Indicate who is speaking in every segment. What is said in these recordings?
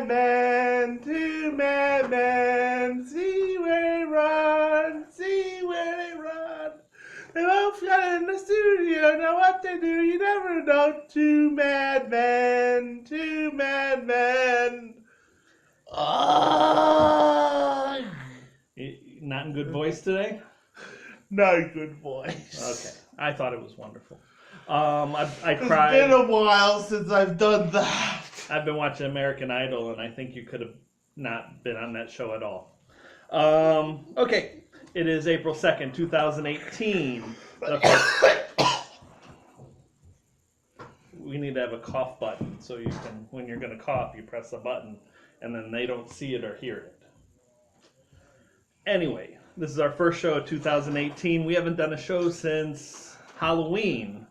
Speaker 1: madmen, see where they run, see where they run. They both got in the studio, now what they do, you never know. Two madmen.
Speaker 2: Not in good voice today?
Speaker 1: Not a good voice.
Speaker 2: Okay, I thought it was wonderful. I cried.
Speaker 1: It's been a while since I've done that.
Speaker 2: I've been watching American Idol, and I think you could have not been on that show at all. Okay, it is April 2nd, 2018. We need to have a cough button, so you can, when you're going to cough, you press the button, and then they don't see it or hear it. Anyway, this is our first show of 2018. We haven't done a show since Halloween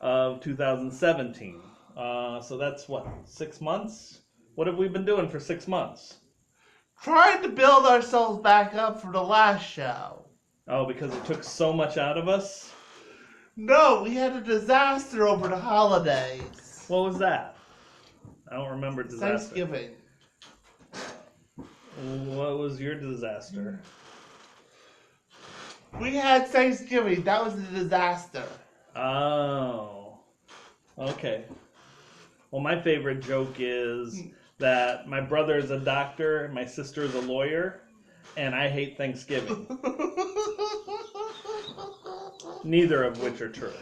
Speaker 2: of 2017. So that's what, 6 months? What have we been doing for 6 months?
Speaker 1: Trying to build ourselves back up for the last show.
Speaker 2: Oh, because it took so much out of us?
Speaker 1: No, we had a disaster over the holidays.
Speaker 2: What was that? I don't remember disaster.
Speaker 1: Thanksgiving.
Speaker 2: What was your disaster?
Speaker 1: We had Thanksgiving. That was a disaster.
Speaker 2: Oh. Okay. Well, my favorite joke is that my brother is a doctor, and my sister is a lawyer, and I hate Thanksgiving. Neither of which are true.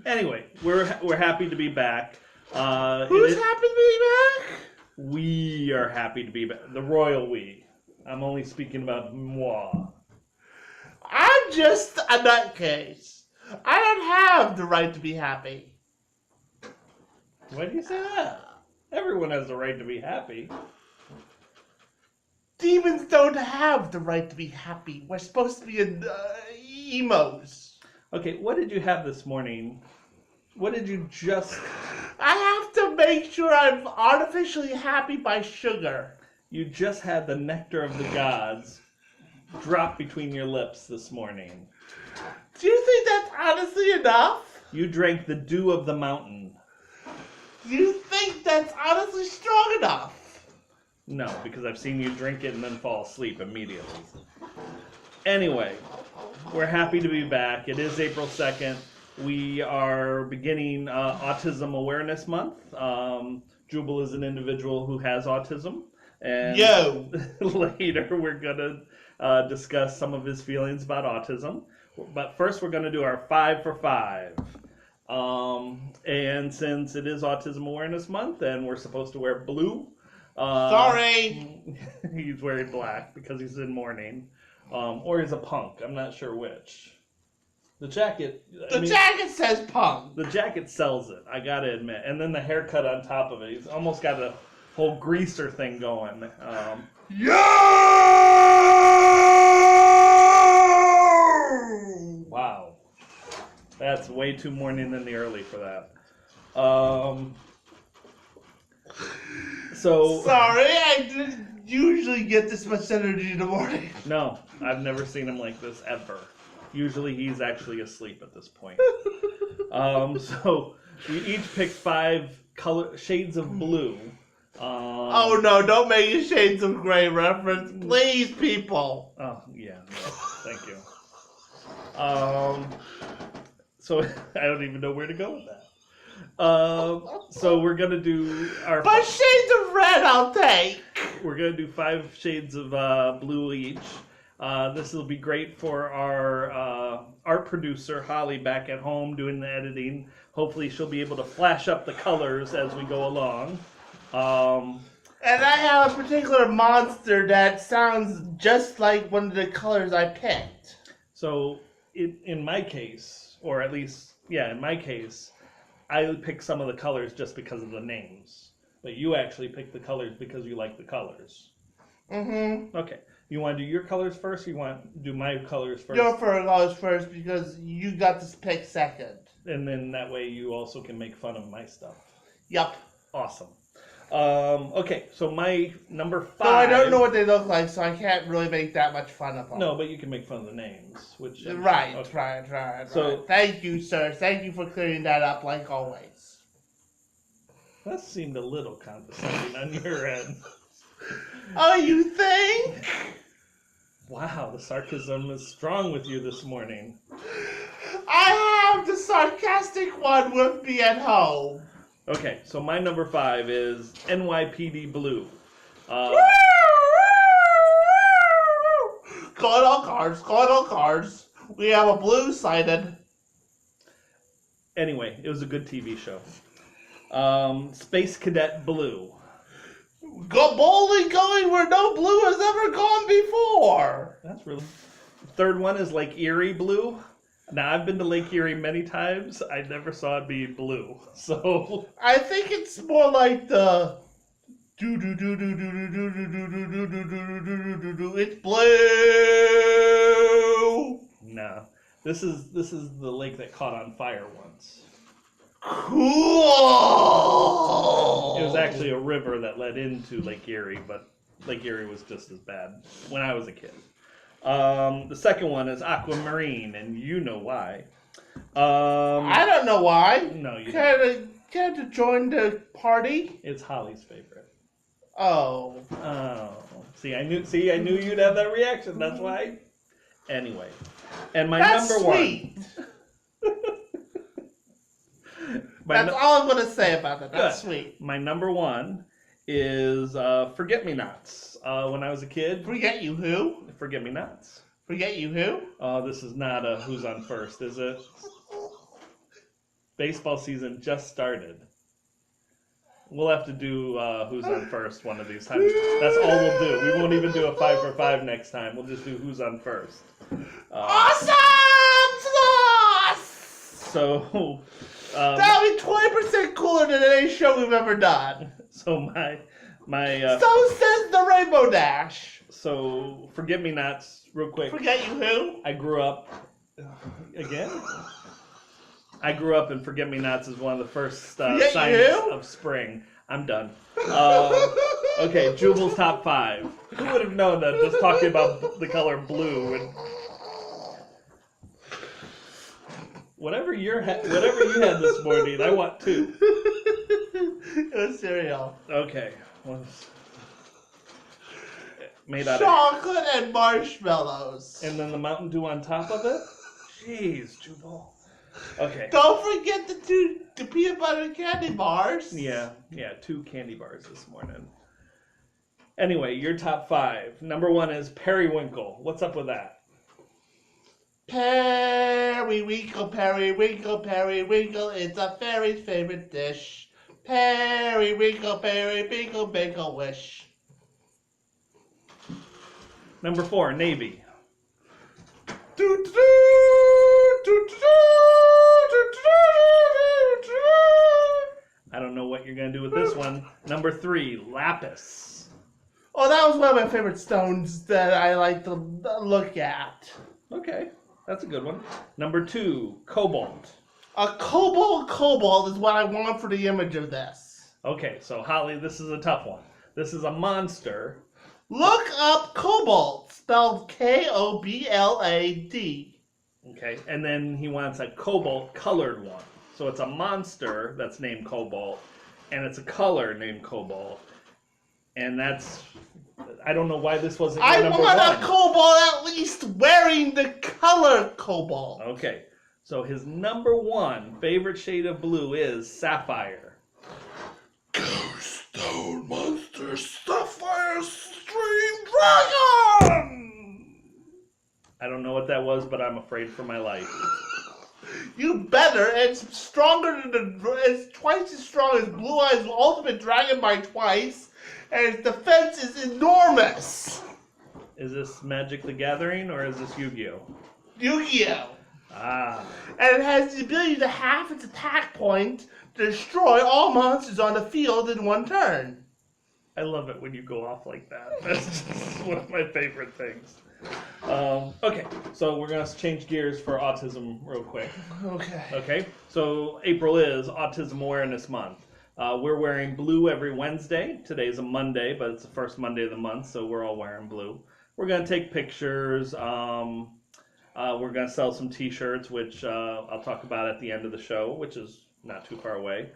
Speaker 2: Anyway, we're happy to be back.
Speaker 1: Who's happy to be back?
Speaker 2: We are happy to be back. The royal we. I'm only speaking about moi.
Speaker 1: I'm just a nutcase. I don't have the right to be happy.
Speaker 2: Why do you say that? Everyone has the right to be happy.
Speaker 1: Demons don't have the right to be happy. We're supposed to be emos.
Speaker 2: Okay, what did you have this morning? What did you just...
Speaker 1: I have to make sure I'm artificially happy by sugar.
Speaker 2: You just had the nectar of the gods drop between your lips this morning.
Speaker 1: Do you think that's honestly enough?
Speaker 2: You drank the dew of the mountain.
Speaker 1: Do you think that's honestly strong enough?
Speaker 2: No, because I've seen you drink it and then fall asleep immediately. Anyway, we're happy to be back. It is April 2nd. We are beginning Autism Awareness Month. Jubal is an individual who has autism. And later we're going to discuss some of his feelings about autism. But first we're going to do our 5 for 5. And since it is Autism Awareness Month and we're supposed to wear blue.
Speaker 1: Sorry!
Speaker 2: He's wearing black because he's in mourning. Or he's a punk. I'm not sure which. The jacket...
Speaker 1: The jacket says punk.
Speaker 2: The jacket sells it, I gotta admit. And then the haircut on top of it. He's almost got a whole greaser thing going. Wow. That's way too morning in the early for that. So
Speaker 1: sorry, I didn't usually get this much energy in the morning.
Speaker 2: No, I've never seen him like this ever. Usually he's actually asleep at this point. So we each picked 5 shades of blue.
Speaker 1: Oh no, don't make a Shades of Grey reference. Please, people.
Speaker 2: Oh, yeah. No, thank you. So I don't even know where to go with that. So we're going to do our...
Speaker 1: But shades of red I'll take.
Speaker 2: We're going to do 5 shades of blue each. This will be great for our art producer, Holly, back at home doing the editing. Hopefully she'll be able to flash up the colors as we go along.
Speaker 1: And I have a particular monster that sounds just like one of the colors I picked.
Speaker 2: So in my case, or at least, yeah, in my case, I picked some of the colors just because of the names. But you actually picked the colors because you like the colors.
Speaker 1: Mm-hmm.
Speaker 2: Okay. You want to do your colors first, or you want to do my colors first?
Speaker 1: Your colors first, because you got to pick second.
Speaker 2: And then that way you also can make fun of my stuff.
Speaker 1: Yup.
Speaker 2: Awesome. Okay, so my number 5...
Speaker 1: So I don't know what they look like, so I can't really make that much fun of them.
Speaker 2: No, but you can make fun of the names. Which
Speaker 1: Right.
Speaker 2: So,
Speaker 1: Thank you, sir. Thank you for clearing that up, like always.
Speaker 2: That seemed a little condescending on your end.
Speaker 1: Oh, you think?
Speaker 2: Wow, the sarcasm is strong with you this morning.
Speaker 1: I have the sarcastic one with me at home.
Speaker 2: Okay, so my number 5 is NYPD Blue.
Speaker 1: Going on cars. We have a blue sighted.
Speaker 2: Anyway, it was a good TV show. Space Cadet Blue.
Speaker 1: Go boldly going where no blue has ever gone before.
Speaker 2: That's really. Third one is Lake Erie Blue. Now, I've been to Lake Erie many times. I never saw it be blue. So
Speaker 1: I think it's more like the it's blue.
Speaker 2: no. This is the lake that caught on fire once.
Speaker 1: Cool.
Speaker 2: It was actually a river that led into Lake Erie, but Lake Erie was just as bad when I was a kid. The second one is Aquamarine, and you know why.
Speaker 1: I don't know why.
Speaker 2: No, you don't.
Speaker 1: Care to join the party?
Speaker 2: It's Holly's favorite.
Speaker 1: Oh.
Speaker 2: Oh. See, I knew you'd have that reaction. That's why. Anyway. And my
Speaker 1: That's
Speaker 2: number
Speaker 1: sweet. That's all I'm going to say about that. That's sweet.
Speaker 2: My number 1 is Forget-Me-Nots. When I was a kid.
Speaker 1: Forget you who?
Speaker 2: Forget-Me-Nots.
Speaker 1: Forget you who?
Speaker 2: This is not a Who's on First, is it? Baseball season just started. We'll have to do Who's on First one of these times. That's all we'll do. We won't even do a 5 for 5 next time. We'll just do Who's on First.
Speaker 1: Awesome sauce!
Speaker 2: So...
Speaker 1: that'll be 20% cooler than any show we've ever done.
Speaker 2: So my
Speaker 1: so says the Rainbow Dash.
Speaker 2: So Forget-Me-Nots, real quick.
Speaker 1: Forget you who?
Speaker 2: I grew up again. I grew up, and Forget-Me-Nots is one of the first signs of spring. I'm done. Okay, Jubal's top 5. Who would have known that? Just talking about the color blue and. Whatever you had this morning, I want 2.
Speaker 1: It was cereal.
Speaker 2: Okay. Made out of
Speaker 1: chocolate and marshmallows.
Speaker 2: And then the Mountain Dew on top of it? Jeez, Jubal. Okay.
Speaker 1: Don't forget the peanut butter candy bars.
Speaker 2: Yeah, 2 candy bars this morning. Anyway, your top 5. Number 1 is Periwinkle. What's up with that?
Speaker 1: Periwinkle, periwinkle, periwinkle, it's a fairy's favorite dish. Periwinkle, periwinkle, make a wish.
Speaker 2: Number 4, Navy. I don't know what you're going to do with this one. Number 3, Lapis.
Speaker 1: Oh, that was one of my favorite stones that I like to look at.
Speaker 2: Okay. That's a good one. Number 2, Cobalt.
Speaker 1: A cobalt is what I want for the image of this.
Speaker 2: Okay, so Holly, this is a tough one. This is a monster.
Speaker 1: Look up cobalt, spelled Koblad.
Speaker 2: Okay, and then he wants a cobalt colored one. So it's a monster that's named Cobalt, and it's a color named Cobalt. And that's... I don't know why this wasn't your number 1.
Speaker 1: I want a cobalt at least wearing the color cobalt.
Speaker 2: Okay, so his number 1 favorite shade of blue is Sapphire.
Speaker 1: Ghost Stone Monster Sapphire Stream Dragon!
Speaker 2: I don't know what that was, but I'm afraid for my life.
Speaker 1: You better. It's stronger than it's twice as strong as Blue Eyes Ultimate Dragon by twice. And its defense is enormous.
Speaker 2: Is this Magic the Gathering or is this Yu-Gi-Oh?
Speaker 1: Yu-Gi-Oh.
Speaker 2: Ah.
Speaker 1: And it has the ability to half its attack point to destroy all monsters on the field in one turn.
Speaker 2: I love it when you go off like that. That's just one of my favorite things. Okay, so we're going to change gears for autism real quick. Okay, so April is Autism Awareness Month. We're wearing blue every Wednesday. Today's a Monday, but it's the first Monday of the month, so we're all wearing blue. We're going to take pictures. We're going to sell some t-shirts, which I'll talk about at the end of the show, which is not too far away.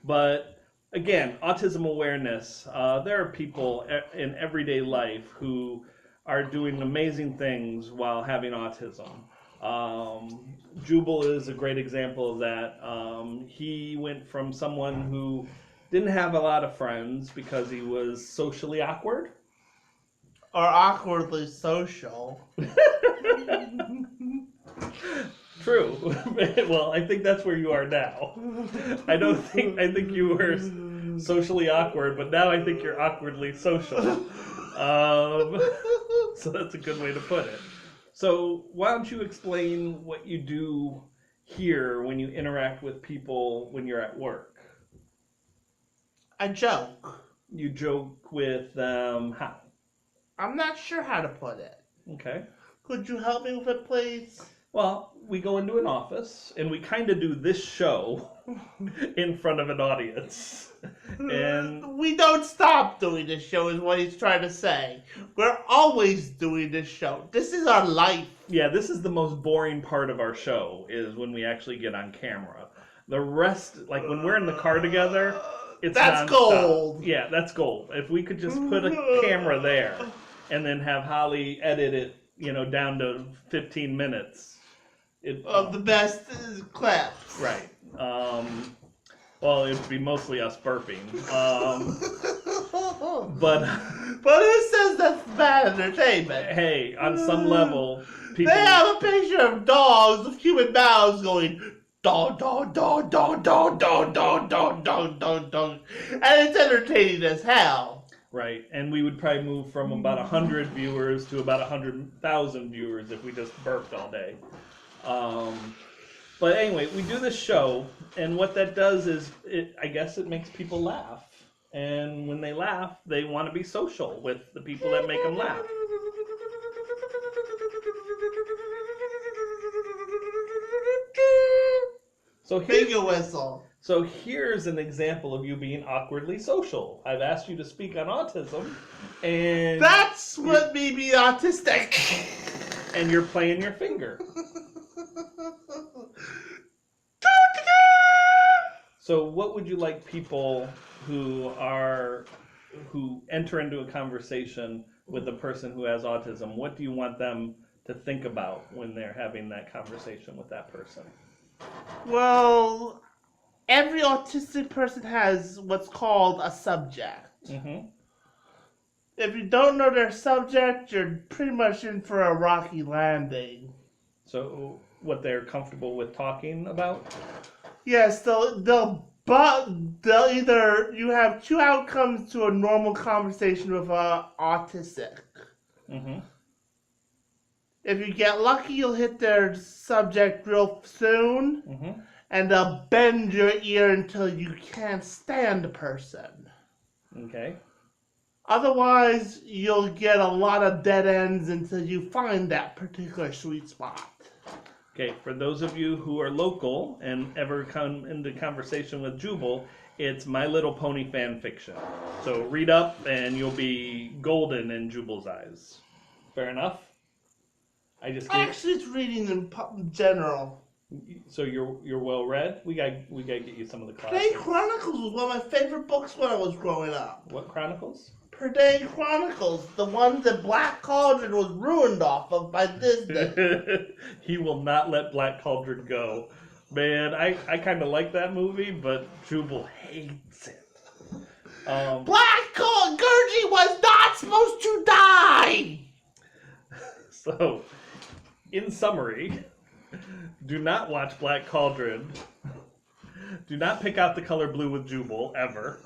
Speaker 2: But again, autism awareness. There are people in everyday life who are doing amazing things while having autism. Jubal is a great example of that. He went from someone who didn't have a lot of friends because he was socially awkward.
Speaker 1: Or awkwardly social.
Speaker 2: True. Well, I think that's where you are now. I think you were socially awkward, but now I think you're awkwardly social. So that's a good way to put it. So why don't you explain what you do here when you interact with people when you're at work?
Speaker 1: I joke.
Speaker 2: You joke with them how?
Speaker 1: I'm not sure how to put it.
Speaker 2: Okay.
Speaker 1: Could you help me with it, please?
Speaker 2: Well, we go into an office and we kind of do this show in front of an audience. And
Speaker 1: we don't stop doing this show is what he's trying to say. We're always doing this show. This is our life.
Speaker 2: yeah, this is the most boring part of our show is when we actually get on camera. The rest, like when we're in the car together, it's
Speaker 1: That's
Speaker 2: nonstop.
Speaker 1: gold.
Speaker 2: Yeah, that's gold. If we could just put a camera there and then have Holly edit it, down to 15 minutes.
Speaker 1: Of the best clips.
Speaker 2: Right. Well, it'd be mostly us burping. But
Speaker 1: who says that's bad entertainment?
Speaker 2: hey, on some level, people.
Speaker 1: They have a picture of dogs with human mouths going dog, dog, dog, dog, dog, dog, dog, dog, dog, dog, dog, and it's entertaining as hell.
Speaker 2: Right, and we would probably move from about 100 viewers to about 100,000 viewers if we just burped all day. But anyway, we do this show, and what that does is, I guess it makes people laugh. And when they laugh, they want to be social with the people that make them laugh. So
Speaker 1: Finger whistle.
Speaker 2: So here's an example of you being awkwardly social. I've asked you to speak on autism, and
Speaker 1: that's what made me autistic.
Speaker 2: And you're playing your finger. So what would you like people who enter into a conversation with a person who has autism, what do you want them to think about when they're having that conversation with that person?
Speaker 1: Well, every autistic person has what's called a subject.
Speaker 2: Mm-hmm.
Speaker 1: If you don't know their subject, you're pretty much in for a rocky landing.
Speaker 2: So what they're comfortable with talking about?
Speaker 1: Yes, they'll either, you have two outcomes to a normal conversation with an autistic.
Speaker 2: Mm-hmm.
Speaker 1: If you get lucky, you'll hit their subject real soon,
Speaker 2: Mm-hmm.
Speaker 1: and they'll bend your ear until you can't stand the person.
Speaker 2: Okay.
Speaker 1: Otherwise, you'll get a lot of dead ends until you find that particular sweet spot.
Speaker 2: Okay, for those of you who are local and ever come into conversation with Jubal, it's My Little Pony fan fiction. So read up and you'll be golden in Jubal's eyes. Fair enough?
Speaker 1: Actually, it's reading in general.
Speaker 2: So you're well read? We gotta get you some of the
Speaker 1: Per
Speaker 2: classics.
Speaker 1: Day Chronicles was one of my favorite books when I was growing up.
Speaker 2: What Chronicles?
Speaker 1: Per Day Chronicles, the one that Black Cauldron was ruined off of by Disney.
Speaker 2: He will not let Black Cauldron go. Man, I kind of like that movie, but Jubal hates it.
Speaker 1: Black Cauldron, Gurgi was not supposed to die!
Speaker 2: So, in summary, do not watch Black Cauldron. Do not pick out the color blue with Jubal, ever.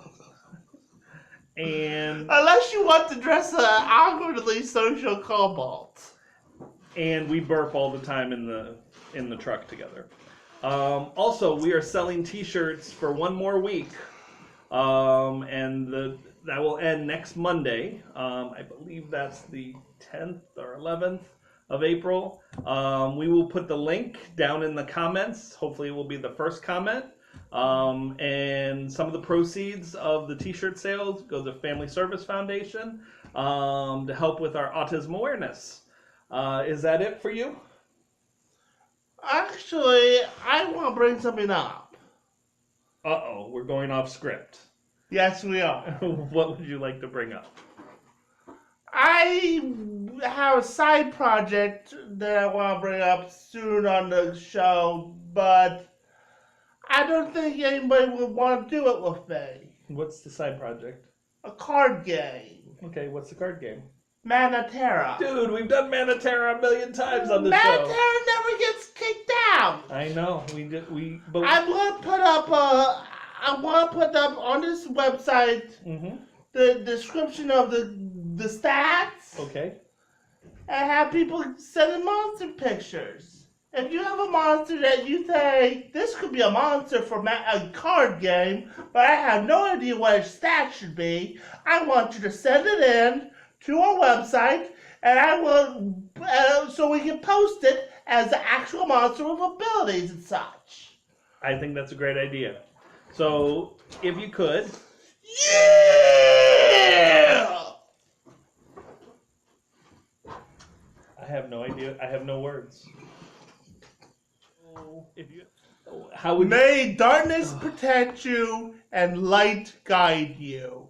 Speaker 2: And
Speaker 1: unless you want to dress an awkwardly social cobalt.
Speaker 2: And we burp all the time in the truck together. Also, we are selling T-shirts for one more week, and that will end next Monday. I believe that's the 10th or 11th of April. We will put the link down in the comments. Hopefully, it will be the first comment. And some of the proceeds of the T-shirt sales go to Family Service Foundation to help with our autism awareness. Is that it for you?
Speaker 1: Actually, I want to bring something up.
Speaker 2: Uh-oh, we're going off script.
Speaker 1: Yes, we are.
Speaker 2: What would you like to bring up?
Speaker 1: I have a side project that I want to bring up soon on the show, but I don't think anybody would want to do it with me.
Speaker 2: What's the side project?
Speaker 1: A card game.
Speaker 2: Okay, what's the card game?
Speaker 1: Manatera.
Speaker 2: Dude, we've done Manatera a million times on the show.
Speaker 1: Manatera never gets kicked out.
Speaker 2: I know. But
Speaker 1: I want to put up on this website
Speaker 2: Mhm.
Speaker 1: the description of the stats
Speaker 2: Okay.
Speaker 1: and have people send in monster pictures. If you have a monster that you think this could be a monster for a card game, but I have no idea what its stats should be, I want you to send it in to our website, and I will so we can post it as the actual monster with abilities and such.
Speaker 2: I think that's a great idea. So, if you could,
Speaker 1: Yeah!
Speaker 2: I have no idea. I have no words. If you, how would
Speaker 1: May darkness protect you and light guide you.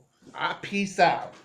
Speaker 1: Peace out.